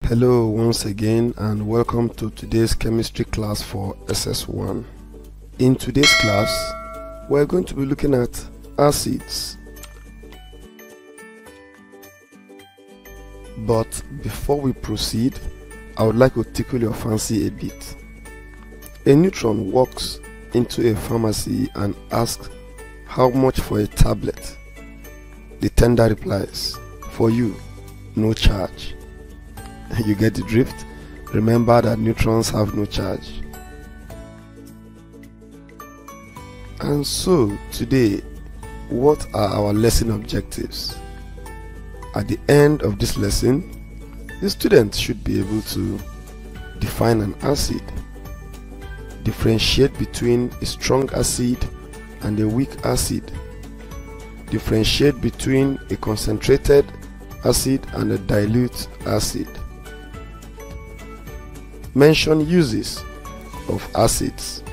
Hello once again and welcome to today's chemistry class for SS1. In today's class, we're going to be looking at acids. But before we proceed, I would like to tickle your fancy a bit. A neutron walks into a pharmacy and asks how much for a tablet. The tender replies, "For you, no charge." You get the drift? Remember that neutrons have no charge. And so today, what are our lesson objectives? At the end of this lesson, the student should be able to define an acid, differentiate between a strong acid and a weak acid, differentiate between a concentrated acid and a dilute acid, mention uses of acids.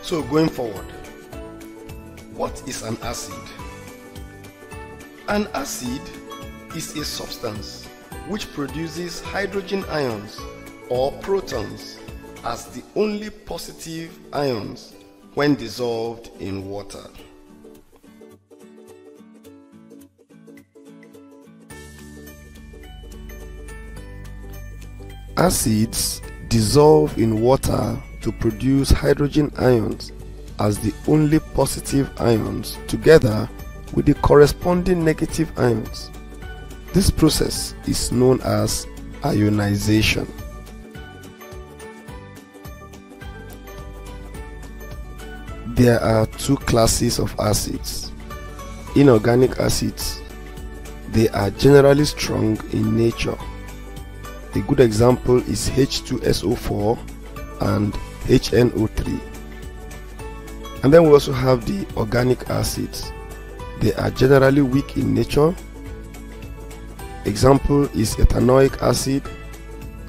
So going forward, what is an acid? An acid is a substance which produces hydrogen ions or protons as the only positive ions when dissolved in water. Acids dissolve in water to produce hydrogen ions as the only positive ions together with the corresponding negative ions. This process is known as ionization. There are two classes of acids. Inorganic acids. They are generally strong in nature. A good example is H2SO4 and HNO3. And then we also have the organic acids. They are generally weak in nature. Example is ethanoic acid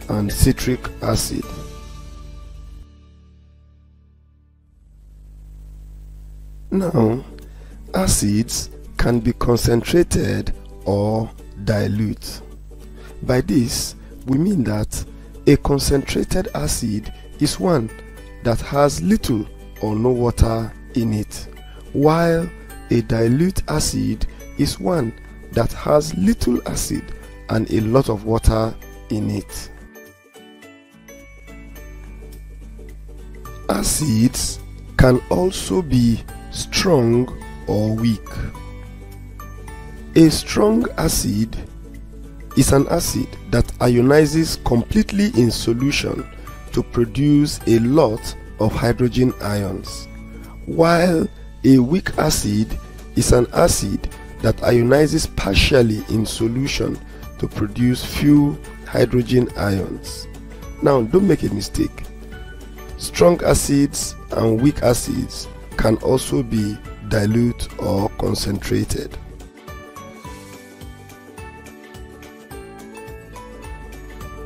and citric acid. Now, acids can be concentrated or dilute. By this, we mean that a concentrated acid is one that has little or no water in it, while a dilute acid is one that has little acid and a lot of water in it. Acids can also be strong or weak. A strong acid is an acid that ionizes completely in solution to produce a lot of hydrogen ions, while a weak acid is an acid that ionizes partially in solution to produce few hydrogen ions. Now, don't make a mistake. Strong acids and weak acids can also be dilute or concentrated.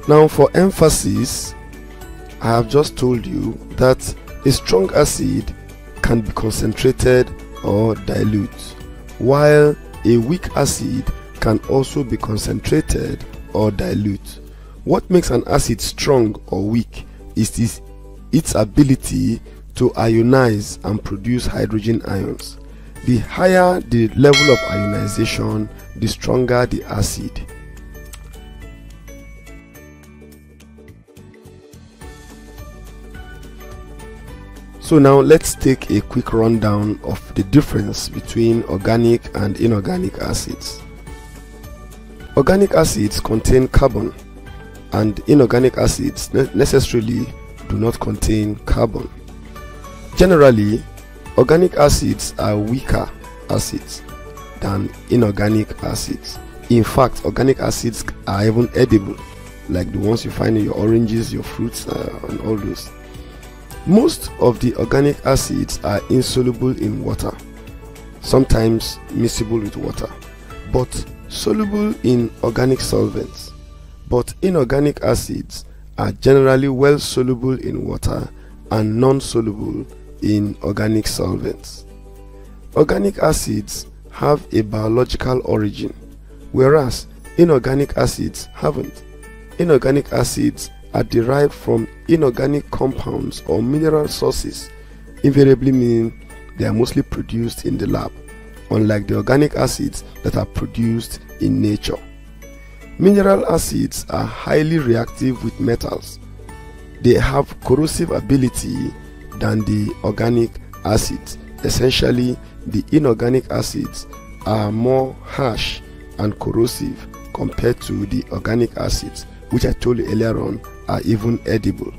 Now, for emphasis, I have just told you that a strong acid can be concentrated or dilute, while a weak acid can also be concentrated or dilute. What makes an acid strong or weak is its ability to ionize and produce hydrogen ions. The higher the level of ionization, the stronger the acid. So now let's take a quick rundown of the difference between organic and inorganic acids. Organic acids contain carbon, and inorganic acids necessarily do not contain carbon. Generally, organic acids are weaker acids than inorganic acids. In fact, organic acids are even edible, like the ones you find in your oranges, your fruits, and all those. Most of the organic acids are insoluble in water, sometimes miscible with water, but soluble in organic solvents. But inorganic acids are generally well soluble in water and non-soluble in organic solvents. Organic acids have a biological origin, whereas inorganic acids haven't. Inorganic acids are derived from inorganic compounds or mineral sources, invariably meaning they are mostly produced in the lab, unlike the organic acids that are produced in nature. Mineral acids are highly reactive with metals. They have corrosive ability than the organic acids. Essentially, the inorganic acids are more harsh and corrosive compared to the organic acids, which I told you earlier on are even edible.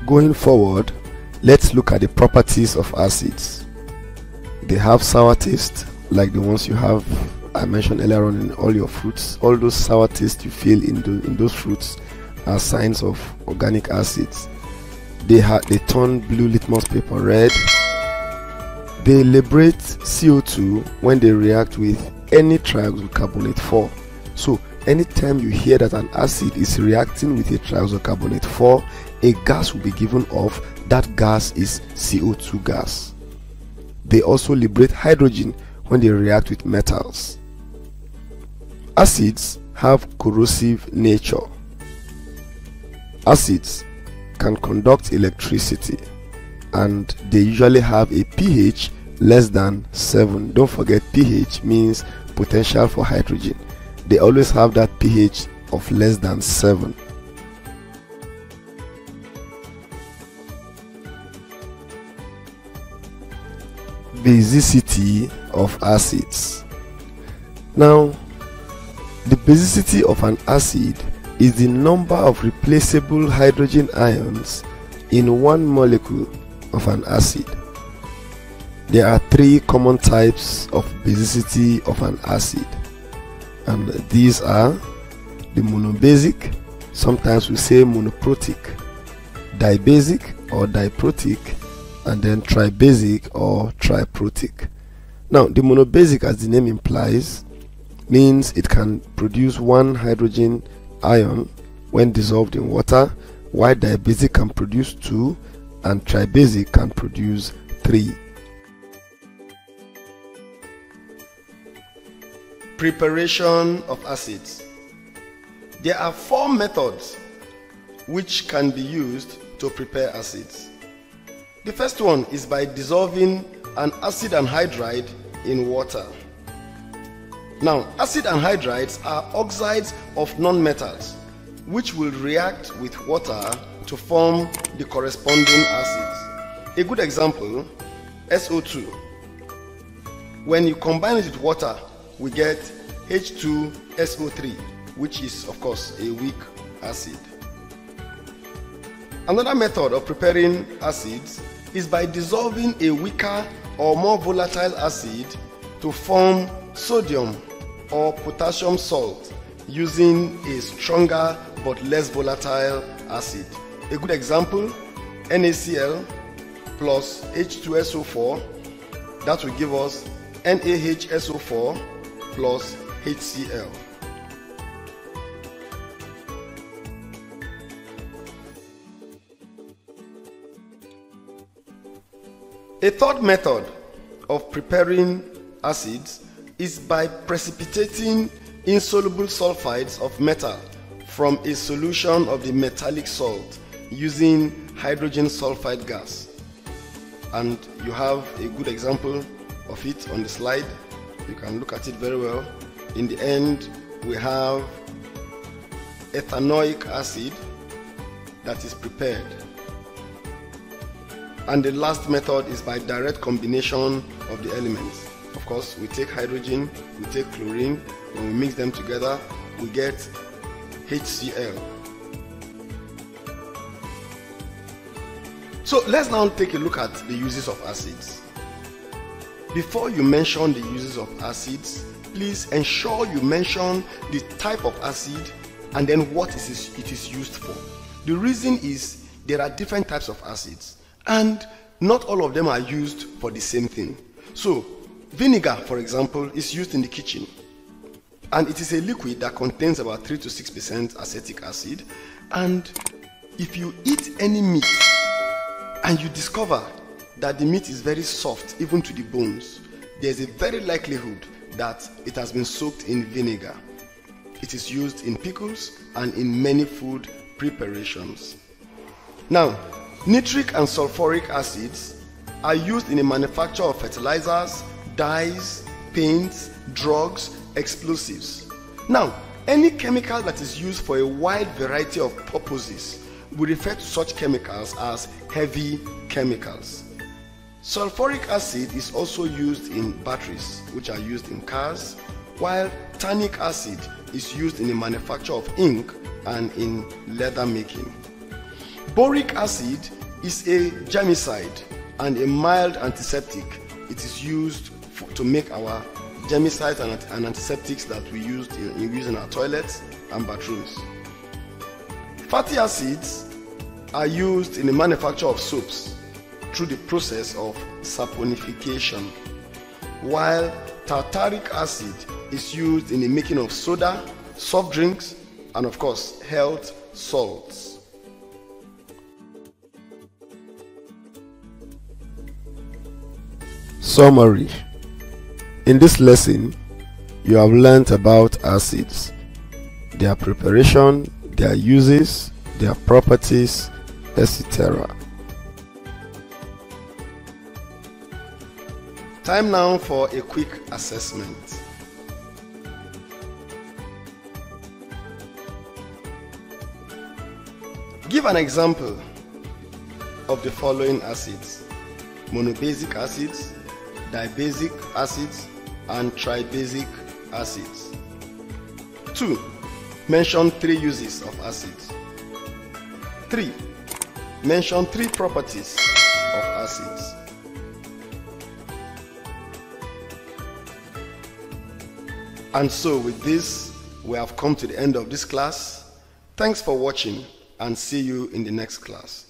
Going forward, let's look at the properties of acids. They have sour taste, like the ones I mentioned earlier on in all your fruits. All those sour tastes you feel in those fruits are signs of organic acids. They turn blue litmus paper red. They liberate CO2 when they react with any triacylcarbonate 4. So anytime you hear that an acid is reacting with a triacylcarbonate 4, a gas will be given off. That gas is CO2 gas. They also liberate hydrogen when they react with metals. Acids have corrosive nature. Acids can conduct electricity, and they usually have a pH less than 7. Don't forget, pH means potential for hydrogen. They always have that pH of less than 7. Basicity of acids. Now, the basicity of an acid is the number of replaceable hydrogen ions in one molecule of an acid. There are 3 common types of basicity of an acid, and these are the monobasic, sometimes we say monoprotic, dibasic or diprotic, and then tribasic or triprotic. Now, the monobasic, as the name implies, means it can produce 1 hydrogen ion when dissolved in water, while dibasic can produce 2 and tribasic can produce 3. Preparation of acids. There are 4 methods which can be used to prepare acids. The first one is by dissolving an acid anhydride in water. Now, acid anhydrides are oxides of nonmetals which will react with water to form the corresponding acids. A good example, SO2. When you combine it with water, we get H2SO3, which is of course a weak acid. Another method of preparing acids is by dissolving a weaker or more volatile acid to form sodium or potassium salt using a stronger but less volatile acid. A good example, NaCl plus H2SO4, that will give us NaHSO4 plus HCl. A third method of preparing acids is by precipitating insoluble sulfides of metal from a solution of the metallic salt using hydrogen sulfide gas. And you have a good example of it on the slide. You can look at it very well. In the end, we have ethanoic acid that is prepared. And the last method is by direct combination of the elements. Of course, we take hydrogen, we take chlorine, when we mix them together, we get HCl. So let's now take a look at the uses of acids. Before you mention the uses of acids, please ensure you mention the type of acid and then what it is used for. The reason is there are different types of acids, and not all of them are used for the same thing. So, vinegar, for example, is used in the kitchen, and it is a liquid that contains about 3 to 6% acetic acid. And if you eat any meat and you discover that the meat is very soft even to the bones, there's a very likelihood that it has been soaked in vinegar. It is used in pickles and in many food preparations. Now, nitric and sulfuric acids are used in the manufacture of fertilizers, dyes, paints, drugs, explosives. Now, any chemical that is used for a wide variety of purposes, we refer to such chemicals as heavy chemicals. Sulfuric acid is also used in batteries, which are used in cars, while tannic acid is used in the manufacture of ink and in leather making. Boric acid is a germicide and a mild antiseptic. It is used to make our germicides and antiseptics that we use in our toilets and bathrooms. Fatty acids are used in the manufacture of soaps through the process of saponification, while tartaric acid is used in the making of soda, soft drinks, and of course, health salts. Summary. In this lesson, you have learnt about acids, their preparation, their uses, their properties, etc. Time now for a quick assessment. Give an example of the following acids: monobasic acids, dibasic acids, and tribasic acids. 2. Mention 3 uses of acids. 3. Mention 3 properties of acids. And so with this, we have come to the end of this class. Thanks for watching and see you in the next class.